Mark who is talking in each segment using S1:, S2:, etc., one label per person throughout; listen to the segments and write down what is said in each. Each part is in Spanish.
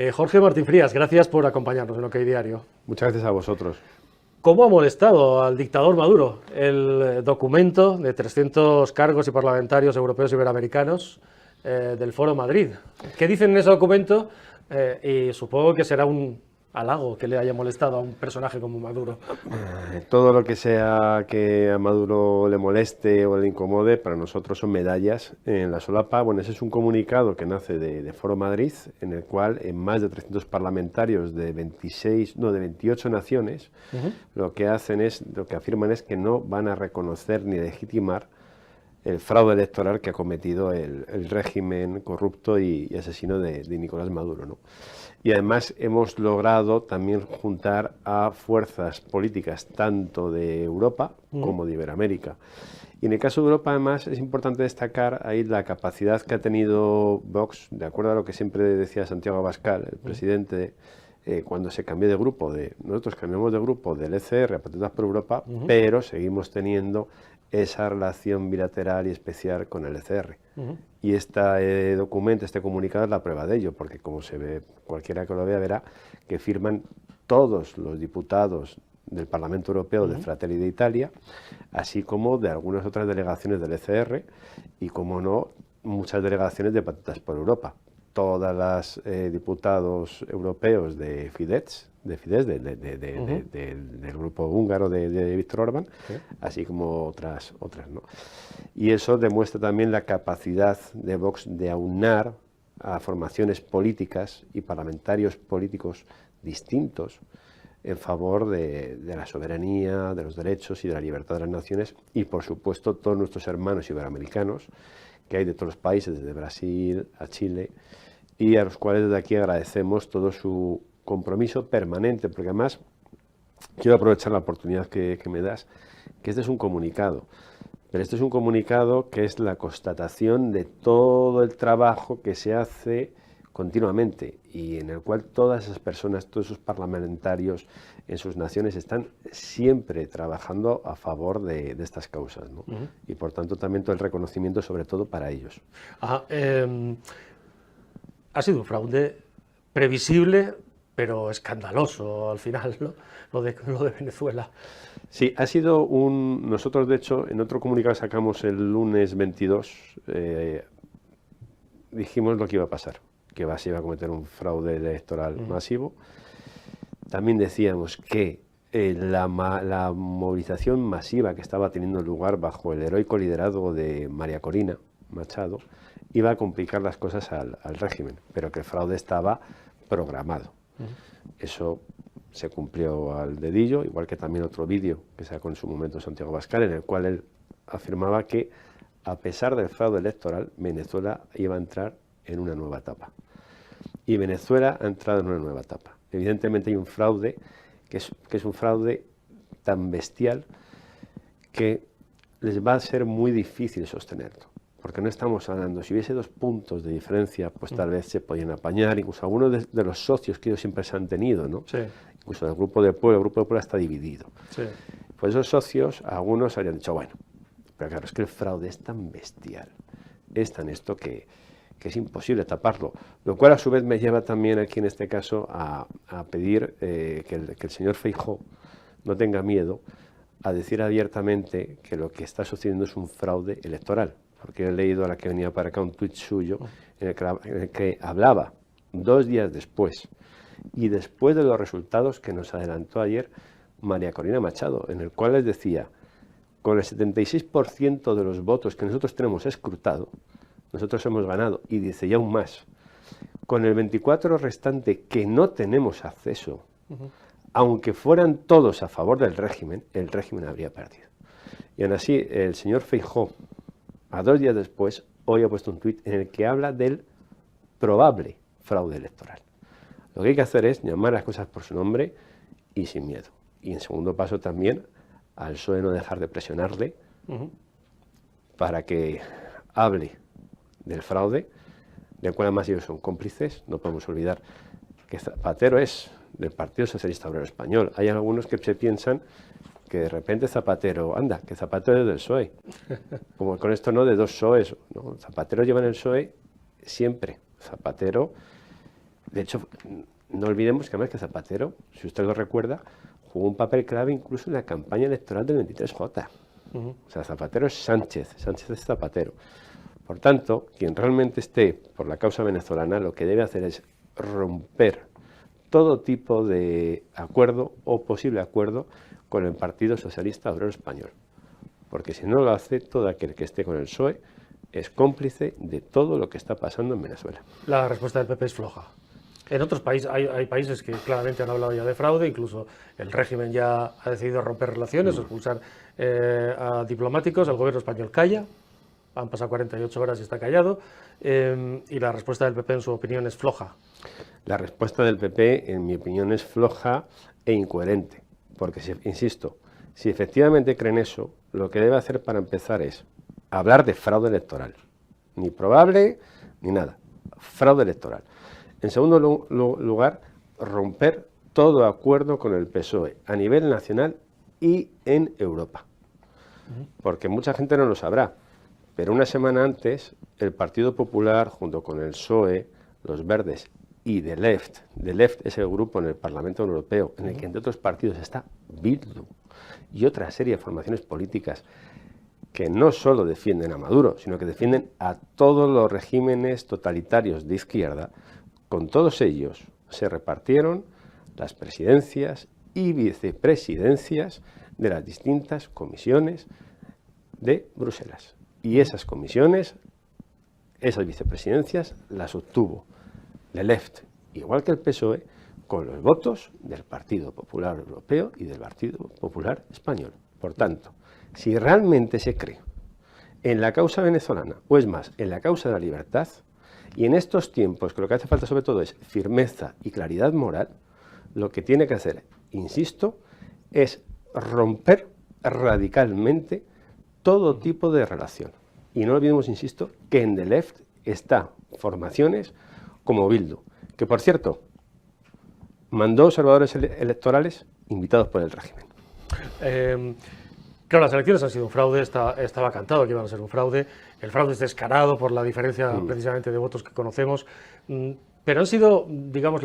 S1: Jorge Martín Frías, gracias por acompañarnos en OK Diario.
S2: Muchas gracias a vosotros.
S1: ¿Cómo ha molestado al dictador Maduro el documento de 300 cargos y parlamentarios europeos y iberoamericanos del Foro Madrid? ¿Qué dicen en ese documento? Y supongo que será un halago que le haya molestado a un personaje como Maduro.
S2: Todo lo que sea que a Maduro le moleste o le incomode, para nosotros son medallas en la solapa. Bueno, ese es un comunicado que nace de Foro Madrid, en el cual en más de 300 parlamentarios de 28 naciones, lo que afirman es que no van a reconocer ni legitimar el fraude electoral que ha cometido el régimen corrupto y asesino de Nicolás Maduro, ¿no? Y además hemos logrado también juntar a fuerzas políticas tanto de Europa como de Iberoamérica. Y en el caso de Europa, además, es importante destacar ahí la capacidad que ha tenido Vox, de acuerdo a lo que siempre decía Santiago Abascal, el presidente, cuando se cambió de grupo, nosotros cambiamos de grupo del ECR a Patriotas por Europa, pero seguimos teniendo esa relación bilateral y especial con el ECR. Y este documento, este comunicado es la prueba de ello, porque como se ve, cualquiera que lo vea verá que firman todos los diputados del Parlamento Europeo de Fratelli d'Italia, así como de algunas otras delegaciones del ECR y, como no, muchas delegaciones de Patriotas por Europa. Todas las diputados europeos de Fidesz, del grupo húngaro de Viktor Orbán, así como otras, ¿no? Y eso demuestra también la capacidad de Vox de aunar a formaciones políticas y parlamentarios políticos distintos en favor de la soberanía, de los derechos y de la libertad de las naciones, y por supuesto todos nuestros hermanos iberoamericanos que hay de todos los países, desde Brasil a Chile, y a los cuales desde aquí agradecemos todo su compromiso permanente, porque además quiero aprovechar la oportunidad que me das, que este es un comunicado, pero este es un comunicado que es la constatación de todo el trabajo que se hace continuamente y en el cual todas esas personas, todos esos parlamentarios en sus naciones están siempre trabajando a favor de estas causas, ¿no? Y por tanto también todo el reconocimiento sobre todo para ellos.
S1: Ha sido un fraude previsible, pero escandaloso al final, ¿no? Lo de Venezuela.
S2: Sí, ha sido nosotros de hecho en otro comunicado que sacamos el lunes 22, dijimos lo que iba a pasar, que se iba a cometer un fraude electoral masivo. También decíamos que la movilización masiva que estaba teniendo lugar bajo el heroico liderazgo de María Corina Machado iba a complicar las cosas al régimen, pero que el fraude estaba programado. Eso se cumplió al dedillo, igual que también otro vídeo que sacó en su momento Santiago Abascal, en el cual él afirmaba que, a pesar del fraude electoral, Venezuela iba a entrar en una nueva etapa. Y Venezuela ha entrado en una nueva etapa. Evidentemente hay un fraude que es un fraude tan bestial que les va a ser muy difícil sostenerlo. Porque no estamos hablando, si hubiese 2 puntos de diferencia, pues tal vez se podían apañar, incluso algunos de los socios que ellos siempre se han tenido, ¿no? Sí. Incluso el Grupo de Puebla está dividido. Sí. Pues esos socios, algunos habrían dicho, bueno, pero claro, es que el fraude es tan bestial, es tan esto que es imposible taparlo, lo cual a su vez me lleva también aquí en este caso a pedir que el señor Feijóo no tenga miedo a decir abiertamente que lo que está sucediendo es un fraude electoral. Porque he leído a la que venía para acá un tuit suyo en el que hablaba 2 días después y después de los resultados que nos adelantó ayer María Corina Machado, en el cual les decía, con el 76% de los votos que nosotros tenemos escrutado, nosotros hemos ganado, y dice ya aún más, con el 24% restante que no tenemos acceso, aunque fueran todos a favor del régimen, el régimen habría perdido. Y aún así el señor Feijóo, a 2 días después, hoy ha puesto un tuit en el que habla del probable fraude electoral. Lo que hay que hacer es llamar las cosas por su nombre y sin miedo. Y en segundo paso también, al PSOE no dejar de presionarle para que hable del fraude, del cual además ellos son cómplices. No podemos olvidar que Zapatero es del Partido Socialista Obrero Español. Hay algunos que se piensan que de repente Zapatero, anda, que Zapatero es del PSOE. Como con esto no de 2 PSOEs, ¿no? Zapatero lleva en el PSOE siempre. Zapatero De hecho, no olvidemos que además que Zapatero, si usted lo recuerda, jugó un papel clave incluso en la campaña electoral del 23J. O sea, Zapatero es Sánchez, Sánchez es Zapatero. Por tanto, quien realmente esté por la causa venezolana, lo que debe hacer es romper todo tipo de acuerdo o posible acuerdo con el Partido Socialista Obrero Español. Porque si no lo hace, todo aquel que esté con el PSOE es cómplice de todo lo que está pasando en Venezuela.
S1: La respuesta del PP es floja. En otros países hay países que claramente han hablado ya de fraude, incluso el régimen ya ha decidido romper relaciones, expulsar a diplomáticos, el gobierno español calla, han pasado 48 horas y está callado, y la respuesta del PP, en su opinión, es floja.
S2: La respuesta del PP, en mi opinión, es floja e incoherente, porque, insisto, si efectivamente creen eso, lo que debe hacer para empezar es hablar de fraude electoral, ni probable ni nada, fraude electoral. En segundo lugar, romper todo acuerdo con el PSOE a nivel nacional y en Europa. Porque mucha gente no lo sabrá, pero una semana antes el Partido Popular, junto con el PSOE, los Verdes y The Left es el grupo en el Parlamento Europeo en el que entre otros partidos está Bildu y otra serie de formaciones políticas que no solo defienden a Maduro, sino que defienden a todos los regímenes totalitarios de izquierda. Con todos ellos se repartieron las presidencias y vicepresidencias de las distintas comisiones de Bruselas. Y esas comisiones, esas vicepresidencias, las obtuvo The Left, igual que el PSOE, con los votos del Partido Popular Europeo y del Partido Popular Español. Por tanto, si realmente se cree en la causa venezolana, o es más, en la causa de la libertad, y en estos tiempos que lo que hace falta sobre todo es firmeza y claridad moral, lo que tiene que hacer, insisto, es romper radicalmente todo tipo de relación. Y no olvidemos, insisto, que en The Left está formaciones como Bildu, que por cierto, mandó observadores electorales invitados por el régimen.
S1: Claro, las elecciones han sido un fraude, estaba cantado que iban a ser un fraude, el fraude es descarado por la diferencia precisamente de votos que conocemos, pero han sido, digamos,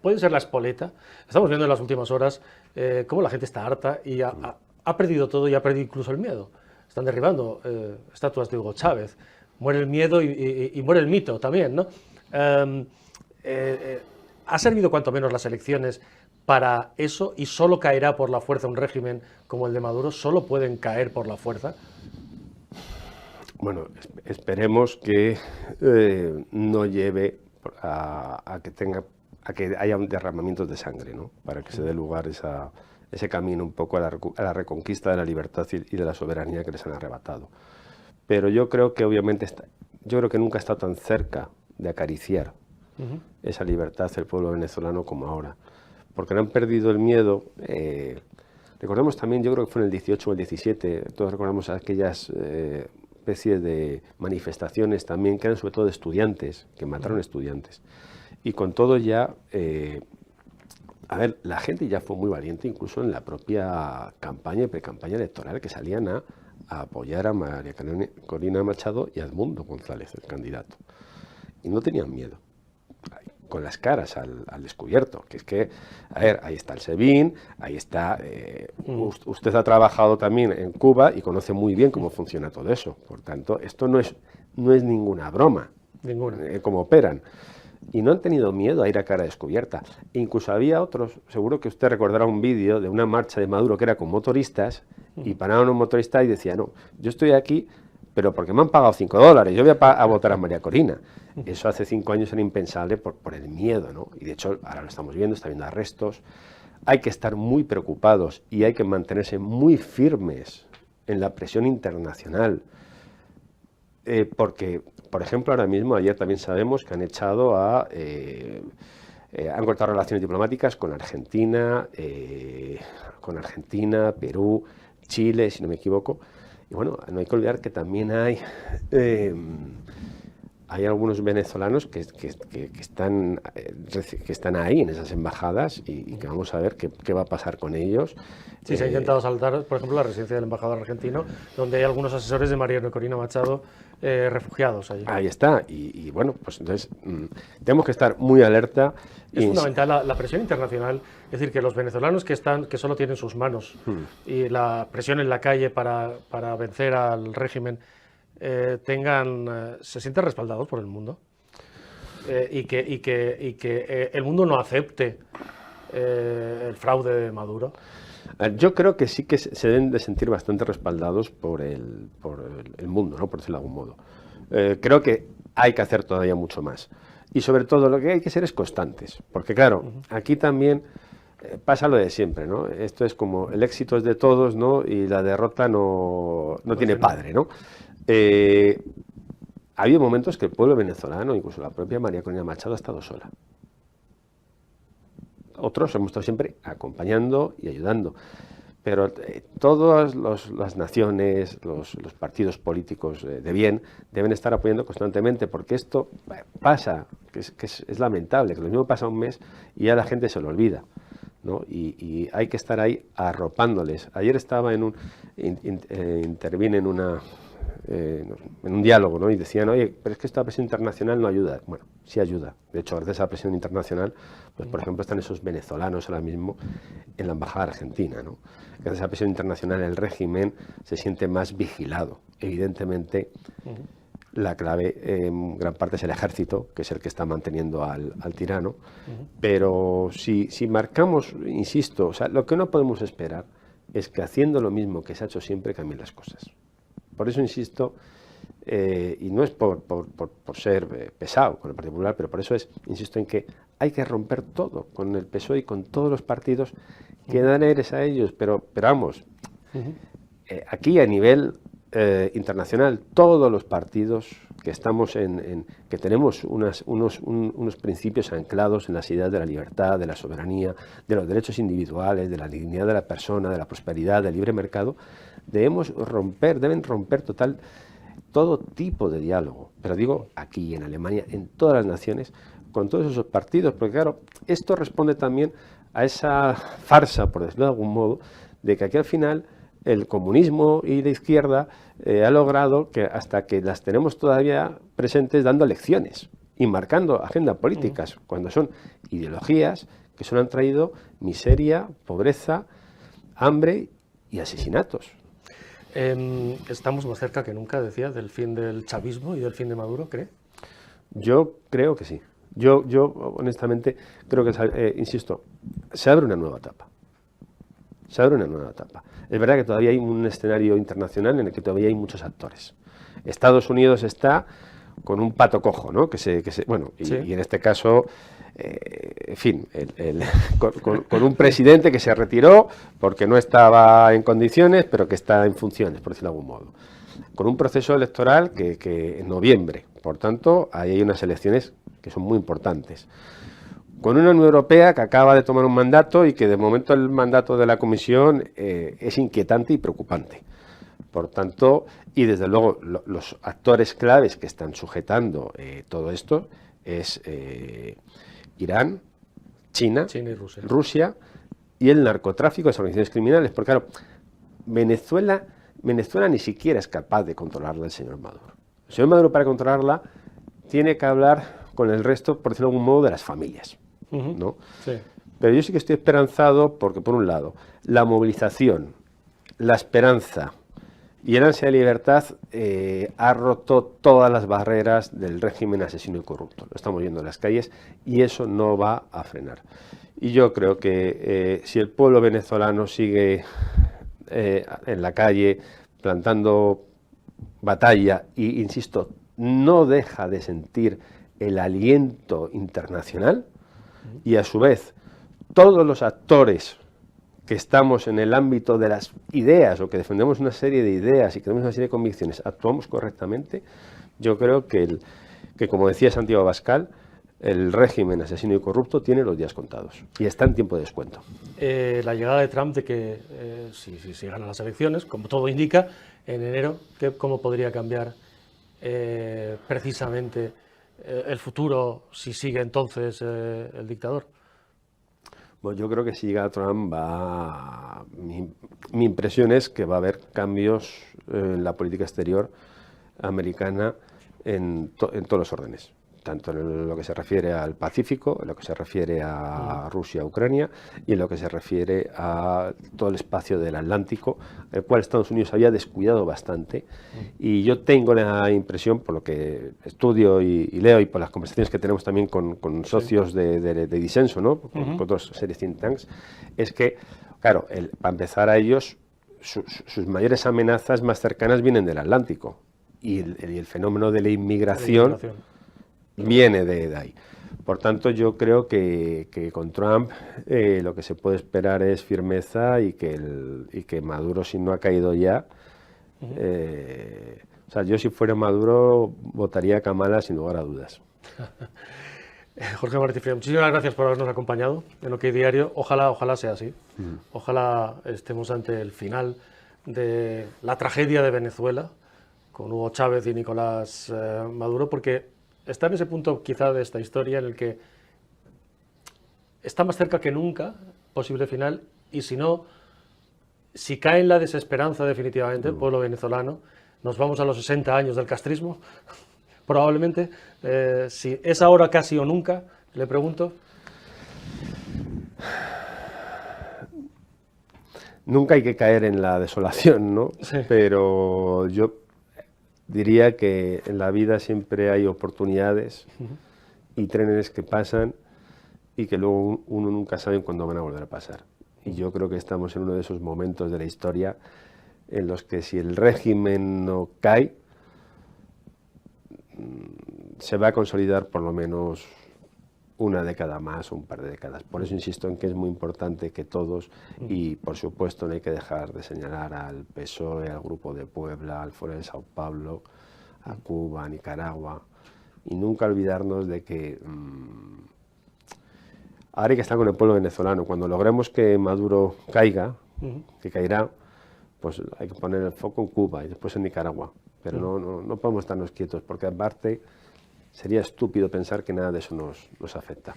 S1: pueden ser la espoleta. Estamos viendo en las últimas horas cómo la gente está harta y ha perdido todo y ha perdido incluso el miedo. Están derribando estatuas de Hugo Chávez, muere el miedo y muere el mito también, ¿no? ¿Ha servido cuanto menos las elecciones para eso y solo caerá por la fuerza un régimen como el de Maduro? ¿Solo pueden caer por la fuerza?
S2: Bueno, esperemos que no lleve a que haya un derramamiento de sangre, ¿no? Para que se dé lugar ese camino un poco a la reconquista de la libertad y de la soberanía que les han arrebatado. Pero yo creo que obviamente nunca ha estado tan cerca de acariciar esa libertad el pueblo venezolano como ahora, porque no han perdido el miedo. Recordemos también, yo creo que fue en el 18 o el 17, todos recordamos aquellas especies de manifestaciones también que eran sobre todo de estudiantes, que mataron estudiantes. Y con todo ya, a ver, la gente ya fue muy valiente, incluso en la propia campaña y pre-campaña electoral, que salían a apoyar a María Corina Machado y a Edmundo González, el candidato. Y no tenían miedo, con las caras al descubierto, que es que, a ver, ahí está el SEBIN, ahí está, usted ha trabajado también en Cuba y conoce muy bien cómo funciona todo eso, por tanto, esto no es ninguna broma, cómo operan. Y no han tenido miedo a ir a cara descubierta. E incluso había otros, seguro que usted recordará un vídeo de una marcha de Maduro que era con motoristas, y pararon a un motorista y decía, no, yo estoy aquí, pero porque me han pagado $5, yo voy a votar a María Corina. Eso hace 5 años era impensable por el miedo, ¿no? Y de hecho ahora lo estamos viendo, está habiendo arrestos. Hay que estar muy preocupados y hay que mantenerse muy firmes en la presión internacional. Porque, por ejemplo, ahora mismo, ayer también sabemos que han echado han cortado relaciones diplomáticas con Argentina, Perú, Chile, si no me equivoco. Y bueno, no hay que olvidar que también hay hay algunos venezolanos que están ahí en esas embajadas y que vamos a ver qué va a pasar con ellos.
S1: Sí, se ha intentado saltar, por ejemplo, la residencia del embajador argentino, donde hay algunos asesores de Mariano Corina Machado refugiados allí.
S2: Ahí está, y bueno, pues entonces tenemos que estar muy alerta.
S1: Es fundamental la presión internacional, es decir, que los venezolanos que solo tienen sus manos y la presión en la calle para vencer al régimen se sientan respaldados por el mundo y que el mundo no acepte el fraude de Maduro.
S2: Yo creo que sí que se deben de sentir bastante respaldados por el mundo, ¿no? Por decirlo de algún modo. Creo que hay que hacer todavía mucho más. Y sobre todo lo que hay que ser es constantes. Porque claro, aquí también pasa lo de siempre, ¿no? Esto es como el éxito es de todos, ¿no? Y la derrota no tiene padre, ¿no? Ha habido momentos que el pueblo venezolano, incluso la propia María Corina Machado, ha estado sola. Otros hemos estado siempre acompañando y ayudando. Pero todas las naciones, los partidos políticos de bien, deben estar apoyando constantemente, porque esto pasa, que es lamentable, que lo mismo pasa un mes y ya la gente se lo olvida, ¿no? Y hay que estar ahí arropándoles. Ayer estaba intervine en un diálogo, ¿no? Y decían, oye, pero es que esta presión internacional no ayuda. Bueno, sí ayuda. De hecho, gracias a la presión internacional, pues por ejemplo están esos venezolanos ahora mismo en la embajada argentina, ¿no? Gracias a la presión internacional el régimen se siente más vigilado. Evidentemente, la clave en gran parte es el ejército, que es el que está manteniendo al tirano. Pero si marcamos, insisto, o sea, lo que no podemos esperar es que haciendo lo mismo que se ha hecho siempre cambien las cosas. Por eso insisto, y no es por ser pesado con el Partido Popular, pero por eso insisto en que hay que romper todo con el PSOE y con todos los partidos que dan aires a ellos, pero vamos, aquí a nivel internacional, todos los partidos que estamos que tenemos unos principios anclados en las ideas de la libertad, de la soberanía, de los derechos individuales, de la dignidad de la persona, de la prosperidad, del libre mercado, deben romper todo tipo de diálogo, pero digo aquí en Alemania, en todas las naciones, con todos esos partidos, porque claro, esto responde también a esa farsa, por decirlo de algún modo, de que aquí al final el comunismo y la izquierda ha logrado que hasta que las tenemos todavía presentes dando lecciones y marcando agendas políticas, cuando son ideologías que solo han traído miseria, pobreza, hambre y asesinatos.
S1: Estamos más cerca que nunca, decía, del fin del chavismo y del fin de Maduro, ¿cree?
S2: Yo creo que sí. Yo honestamente creo que, insisto, se abre una nueva etapa. Se abre una nueva etapa. Es verdad que todavía hay un escenario internacional en el que todavía hay muchos actores. Estados Unidos está con un pato cojo, ¿no? Sí. Y en este caso, en fin, con un presidente que se retiró porque no estaba en condiciones, pero que está en funciones, por decirlo de algún modo. Con un proceso electoral que en noviembre, por tanto, ahí hay unas elecciones que son muy importantes. Con una Unión Europea que acaba de tomar un mandato y que de momento el mandato de la Comisión es inquietante y preocupante. Por tanto, y desde luego los actores claves que están sujetando todo esto es Irán, China y Rusia y el narcotráfico de las organizaciones criminales. Porque claro, Venezuela ni siquiera es capaz de controlarla el señor Maduro. El señor Maduro, para controlarla, tiene que hablar con el resto, por decirlo de algún modo, de las familias, ¿no? Sí. Pero yo sí que estoy esperanzado porque, por un lado, la movilización, la esperanza y el ansia de libertad ha roto todas las barreras del régimen asesino y corrupto. Lo estamos viendo en las calles y eso no va a frenar. Y yo creo que si el pueblo venezolano sigue en la calle plantando batalla y, insisto, no deja de sentir el aliento internacional y a su vez todos los actores que estamos en el ámbito de las ideas o que defendemos una serie de ideas y que tenemos una serie de convicciones actuamos correctamente, yo creo que como decía Santiago Abascal, el régimen asesino y corrupto tiene los días contados y está en tiempo de descuento.
S1: La llegada de Trump de que si gana las elecciones, como todo indica, en enero, ¿cómo podría cambiar precisamente el futuro si sigue entonces el dictador?
S2: Bueno, yo creo que si llega Trump mi impresión es que va a haber cambios en la política exterior americana en todos los órdenes, tanto en lo que se refiere al Pacífico, en lo que se refiere a Rusia, Ucrania, y en lo que se refiere a todo el espacio del Atlántico, el cual Estados Unidos había descuidado bastante. Y yo tengo la impresión, por lo que estudio y leo, y por las conversaciones que tenemos también con socios de disenso, ¿no? Con otras series think tanks, es que, claro, para empezar, a ellos, sus mayores amenazas más cercanas vienen del Atlántico, y el fenómeno de la inmigración viene de ahí. Por tanto, yo creo que con Trump lo que se puede esperar es firmeza, y que Maduro, si no ha caído ya, o sea, yo si fuera Maduro votaría a Kamala sin lugar a dudas.
S1: Jorge Martí Frías, muchísimas gracias por habernos acompañado en OK Diario. Ojalá sea así. Ojalá estemos ante el final de la tragedia de Venezuela con Hugo Chávez y Nicolás Maduro, porque está en ese punto quizá de esta historia en el que está más cerca que nunca, posible final, y si no, si cae en la desesperanza definitivamente el pueblo venezolano, nos vamos a los 60 años del castrismo, probablemente. Si es ahora casi o nunca, le pregunto.
S2: Nunca hay que caer en la desolación, ¿no?
S1: Sí.
S2: Pero yo diría que en la vida siempre hay oportunidades y trenes que pasan y que luego uno nunca sabe cuándo van a volver a pasar. Y yo creo que estamos en uno de esos momentos de la historia en los que si el régimen no cae, se va a consolidar por lo menos una década más o un par de décadas. Por eso insisto en que es muy importante que todos, y por supuesto no hay que dejar de señalar al PSOE, al Grupo de Puebla, al Foro de Sao Paulo, a Cuba, a Nicaragua, y nunca olvidarnos de que ahora hay que estar con el pueblo venezolano. Cuando logremos que Maduro caiga, que caerá, pues hay que poner el foco en Cuba y después en Nicaragua. Pero no podemos estarnos quietos, porque aparte sería estúpido pensar que nada de eso nos afecta.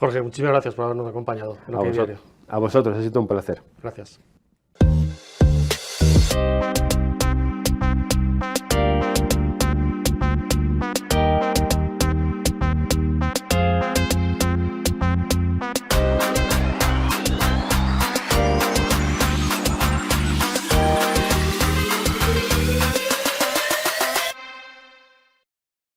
S1: Jorge, muchísimas gracias por habernos acompañado en OK Diario.
S2: A vosotros, ha sido un placer.
S1: Gracias.